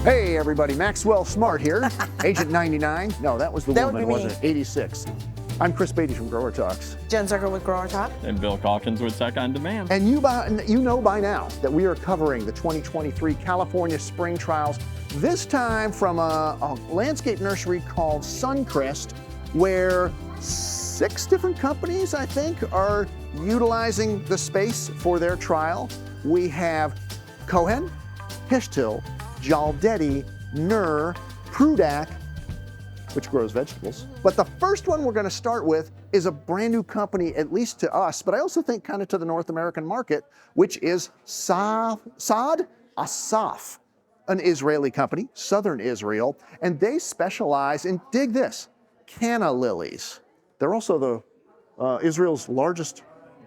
Hey everybody, Maxwell Smart here, Agent 99. No, that was the That woman, would be me. wasn't it? 86. I'm Chris Beatty from Growertalks. Jen Zucker with Growertalks. And Bill Calkins with Tech on Demand. And you know by now that we are covering the 2023 California Spring Trials, this time from a landscape nursery called Suncrest, where 6 different companies, I think, are utilizing the space for their trial. We have Cohen, Hishtil, Jeldety, Nir, Prudak, which grows vegetables. But the first one we're going to start with is a brand new company, at least to us, but I also think kind of to the North American market, which is Saad Asaf, an Israeli company, southern Israel, and they specialize in, dig this, canna lilies. They're also the Israel's largest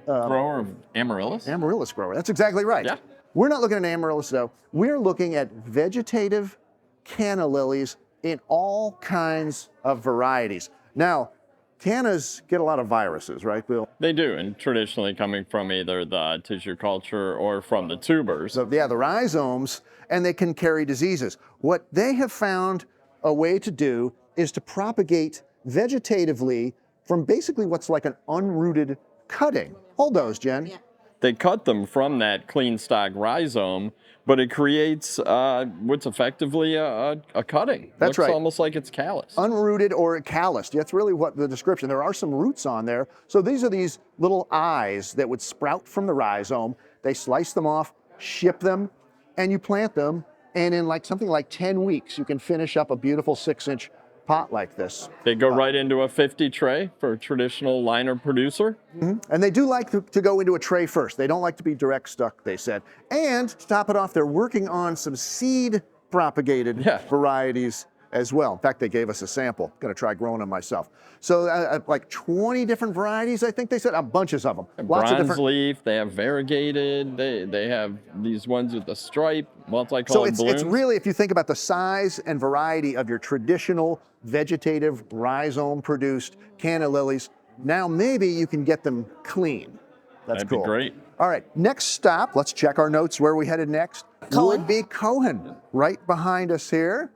Grower of amaryllis? amaryllis grower. That's exactly right. Yeah. We're not looking at amaryllis though. We're looking at vegetative canna lilies in all kinds of varieties. Now, cannas get a lot of viruses, right, Bill? They do, and traditionally coming from either the tissue culture or from the tubers. So yeah, the rhizomes, and they can carry diseases. What they have found a way to do is to propagate vegetatively from basically what's like an unrooted cutting. Hold those, Jen. Yeah. They cut them from that clean stock rhizome, but it creates what's effectively a cutting. That's Looks right. almost like it's calloused. Unrooted or calloused. That's really what the description. There are some roots on there. So these are these little eyes that would sprout from the rhizome. They slice them off, ship them, and you plant them. And in like something like 10 weeks, you can finish up a beautiful 6-inch pot like this. They go right into a 50 tray for a traditional liner producer. And they do like to go into a tray first. They don't like to be direct stuck, they said. And to top it off, they're working on some seed propagated varieties as well. In fact, they gave us a sample. Gonna try growing them myself. So like 20 different varieties, I think they said, bunches of them. Lots of Bronze different. leaf, they have variegated, they have these ones with the stripe, So multicolored balloons. it's really, if you think about the size and variety of your traditional vegetative rhizome produced canna lilies, now maybe you can get them clean. That's That'd cool. be great. All right, next stop, let's check our notes where we headed next. Cohen? Would be Cohen, right behind us here.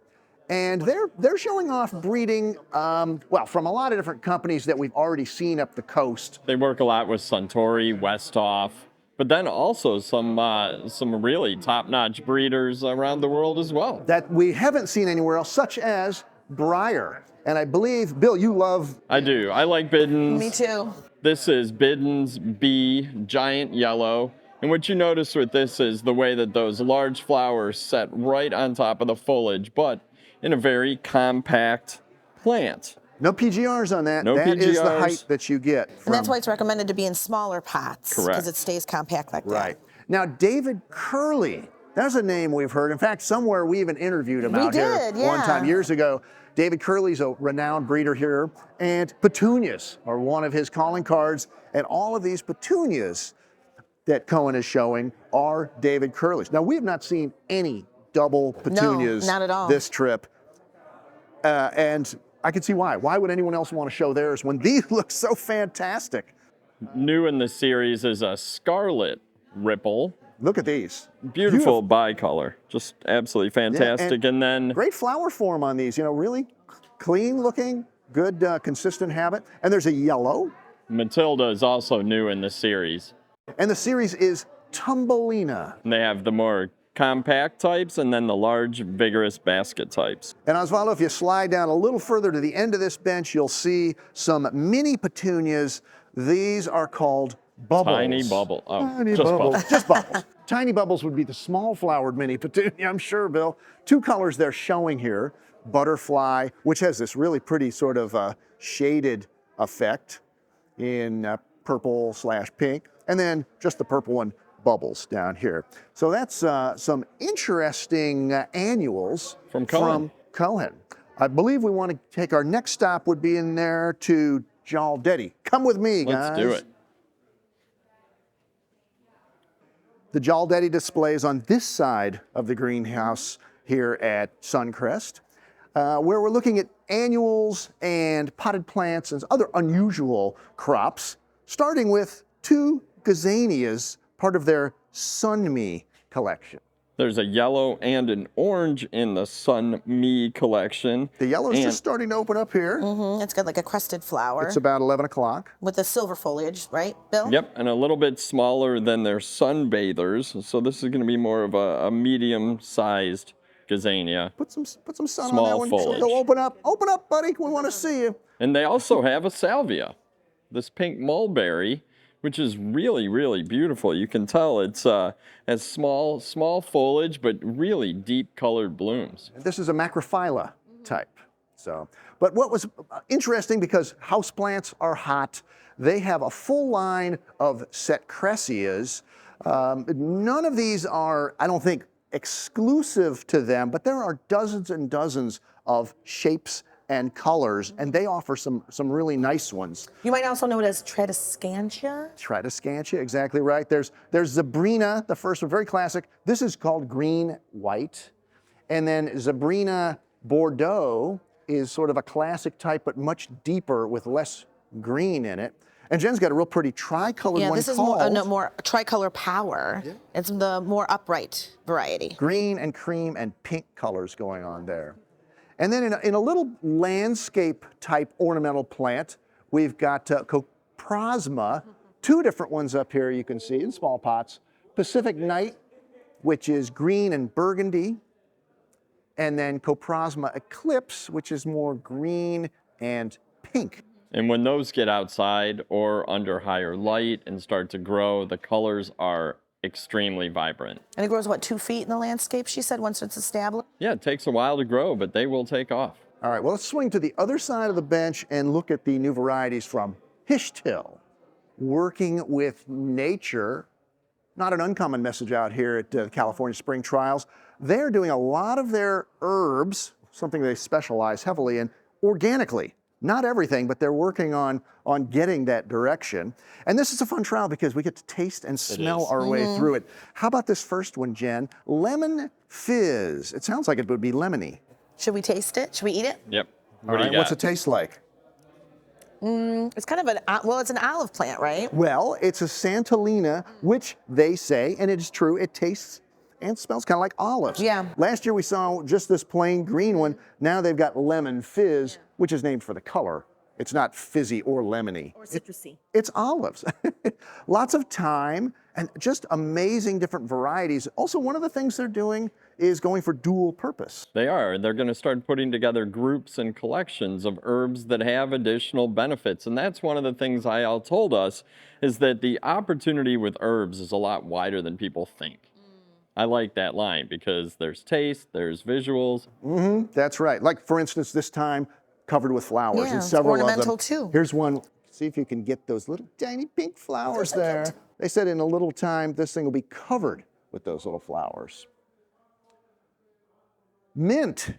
And they're showing off breeding, well, from a lot of different companies that we've already seen up the coast. They work a lot with Suntory, Westhoff, but then also some really top-notch breeders around the world as well. That we haven't seen anywhere else, such as Breyer. And I believe, Bill, you love. I do. I like Biddens. Me too. This is Biddens B, giant yellow. And what you notice with this is the way that those large flowers set right on top of the foliage, but in a very compact plant. No PGRs on that. No That is the PGRs. height that you get. And that's from- why it's recommended to be in smaller pots. Correct. Because it stays compact like that. Right. Now, David Curley, that's a name we've heard. In fact, somewhere we even interviewed him We out here did, one yeah. time years ago. David Curley's a renowned breeder here, and petunias are one of his calling cards. And all of these petunias that Cohen is showing are David Curley's. Now, we have not seen any double petunias not at all. this trip. And I can see why. Why would anyone else want to show theirs when these look so fantastic? New in the series is a scarlet ripple. Look at these. Beautiful bicolor. Just absolutely fantastic. And then Great flower form on these, really clean looking, good consistent habit. And there's a yellow. Matilda is also new in the series. And the series is Tumbelina. And they have the more compact types and then the large, vigorous basket types. And Osvaldo, if you slide down a little further to the end of this bench, you'll see some mini petunias. These are called bubbles. Tiny bubble. Oh, Tiny just bubbles. bubble. Just bubbles. Tiny bubbles would be the small flowered mini petunia, I'm sure, Bill. 2 colors they're showing here. Butterfly, which has this really pretty sort of shaded effect in purple/pink. And then just the purple one, Bubbles, down here. So that's some interesting annuals From Cohen. Cohen. I believe we want to take our next stop would be in there to Jeldety. Come with me, guys. Let's do it. The Jeldety displays on this side of the greenhouse here at Suncrest, where we're looking at annuals and potted plants and other unusual crops, starting with 2 Gazanias, part of their Sunme collection. There's a yellow and an orange in the Sun Me collection. The yellow's And just starting to open up here. It's got like a crested flower It's about 11 o'clock. with the silver foliage, right, Bill? Yep, and a little bit smaller than their sunbathers. So this is going to be more of a medium-sized Gazania. Put some sun Small on that one. foliage. Go open up, buddy. We want to see you. And they also have a salvia, this pink mulberry, which is really, really beautiful. You can tell it's has small foliage, but really deep colored blooms. This is a macrophylla type. So, but what was interesting, because houseplants are hot, they have a full line of setcressias. None of these are, I don't think, exclusive to them, but there are dozens and dozens of shapes and colors, and they offer some really nice ones. You might also know it as Tradescantia. Tradescantia, exactly right. There's Zabrina, the first one, very classic. This is called green white. And then Zabrina Bordeaux is sort of a classic type, but much deeper with less green in it. And Jen's got a real pretty tricolored Yeah, one this is called more tricolor power. Yeah. It's the more upright variety. green and cream and pink colors going on there. And then in a little landscape type ornamental plant, we've got Coprosma, two different ones up here you can see in small pots. Pacific Night, which is green and burgundy. And then Coprosma Eclipse, which is more green and pink. And when those get outside or under higher light and start to grow, the colors are extremely vibrant. And it grows, what, 2 feet in the landscape, she said, once it's established? Yeah, it takes a while to grow, but they will take off. All right, well, let's swing to the other side of the bench and look at the new varieties from Hishtil. Working with nature, not an uncommon message out here at the California Spring Trials. They're doing a lot of their herbs, something they specialize heavily in, organically. Not everything, but they're working on getting that direction. And this is a fun trial because we get to taste and smell our way through it. How about this first one, Jen? Lemon Fizz. It sounds like it would be lemony. Should we taste it? Should we eat it? Yep. All right, what's it taste like? It's kind of it's an olive plant, right? Well, it's a Santolina, which they say, and it is true, it tastes and smells kind of like olives. Yeah. Last year we saw just this plain green one. Now they've got Lemon Fizz, which is named for the color. It's not fizzy or lemony. Or citrusy. It's olives. Lots of time and just amazing different varieties. Also, one of the things they're doing is going for dual purpose. They are. They're going to start putting together groups and collections of herbs that have additional benefits. And that's one of the things IL told us, is that the opportunity with herbs is a lot wider than people think. I like that line because there's taste, there's visuals. That's right. Like, for instance, this time covered with flowers, Yeah, and it's several of them. ornamental too. Here's one. See if you can get those little tiny pink flowers there. They said in a little time this thing will be covered with those little flowers. Mint,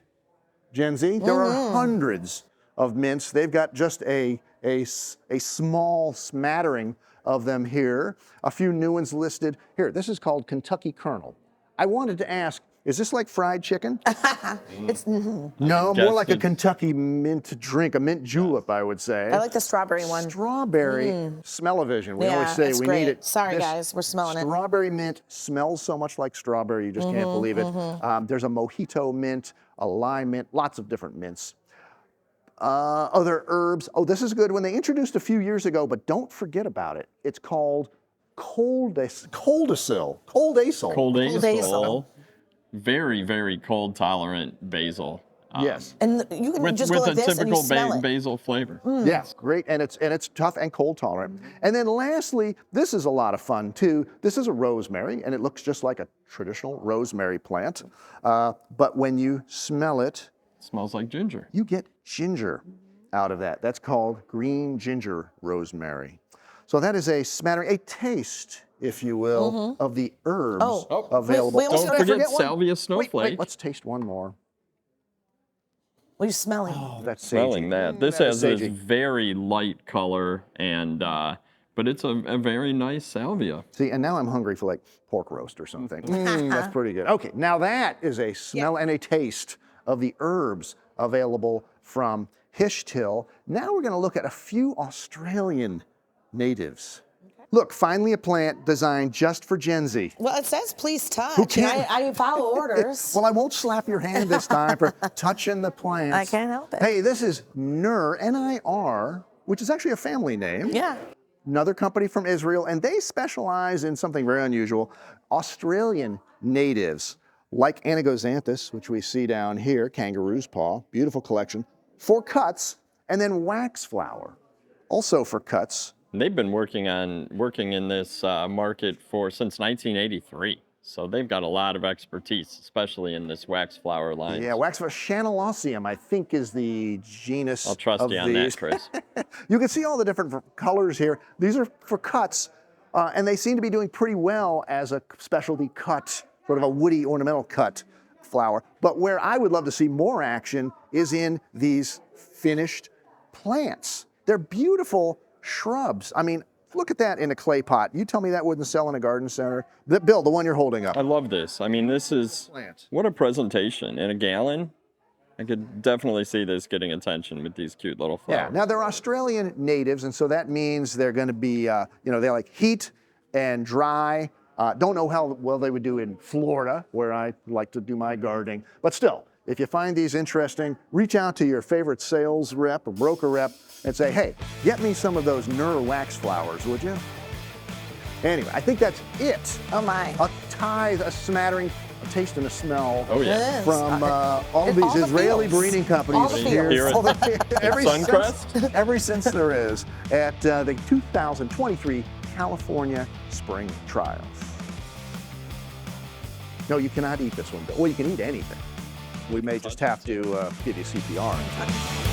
Gen Z. There are hundreds of mints. They've got just a small smattering of them here. A few new ones listed. Here, this is called Kentucky Colonel. I wanted to ask, is this like fried chicken? It's No, more like a Kentucky mint drink, a mint julep, I would say. I like the strawberry one. Strawberry smell-o-vision. We Yeah, always say it's we great. need it. Sorry, This guys, we're smelling it. Strawberry mint smells so much like strawberry, you just can't believe it. There's a mojito mint, a lime mint, lots of different mints. Other herbs. Oh, this is good. When they introduced a few years ago, but don't forget about it. It's called Coldacil. Coldacil. Very, very cold tolerant basil. Yes. And you can With just go a like this and you typical smell it. basil flavor. Yeah, great, and it's tough and cold tolerant. And then lastly, this is a lot of fun too. This is a rosemary, and it looks just like a traditional rosemary plant. But when you smell it, Smells like ginger. you get ginger out of that. That's called green ginger rosemary. So that is a smattering, a taste, if you will, of the herbs available. we almost Don't Did I forget one? salvia snowflake. Wait, let's taste one more. What are you smelling? Oh, that's Smelling sagey. that. This That has is this sagey. very light color, and but it's a very nice salvia. See, and now I'm hungry for like pork roast or something. That's pretty good. Okay, now that is a smell and a taste of the herbs available from Hishtil. Now we're going to look at a few Australian natives. Look, finally a plant designed just for Gen Z. Well, it says please touch. Who can't? I follow orders. Well, I won't slap your hand this time for touching the plants. I can't help it. Hey, this is Nir, N-I-R, which is actually a family name. Yeah. Another company from Israel, and they specialize in something very unusual. Australian natives, like Anagoxanthus, which we see down here, kangaroo's paw, beautiful collection, for cuts, and then wax flower, also for cuts. They've been working in this market since 1983. So they've got a lot of expertise, especially in this wax flower line. Yeah, wax flower, Chanelosium, I think, is the genus. I'll trust you on that, Chris. You can see all the different colors here. These are for cuts, and they seem to be doing pretty well as a specialty cut, sort of a woody ornamental cut flower. But where I would love to see more action is in these finished plants. They're beautiful shrubs. I mean, look at that in a clay pot. You tell me that wouldn't sell in a garden center. Bill, the one you're holding up. I love this. I mean, this is, what a presentation. In a gallon, I could definitely see this getting attention with these cute little flowers. Yeah, now they're Australian natives, and so that means they're going to be, they like heat and dry. Don't know how well they would do in Florida, where I like to do my gardening. But still, if you find these interesting, reach out to your favorite sales rep or broker rep and say, hey, get me some of those Nir wax flowers, would you? Anyway, I think that's it. Oh my. A tithe, a smattering, a taste and a smell From all of these Israeli breeding companies all the here every Suncrest? Every since there is at the 2023 California Spring Trials. No, you cannot eat this one, Bill. Well, you can eat anything. We may just have to give you CPR.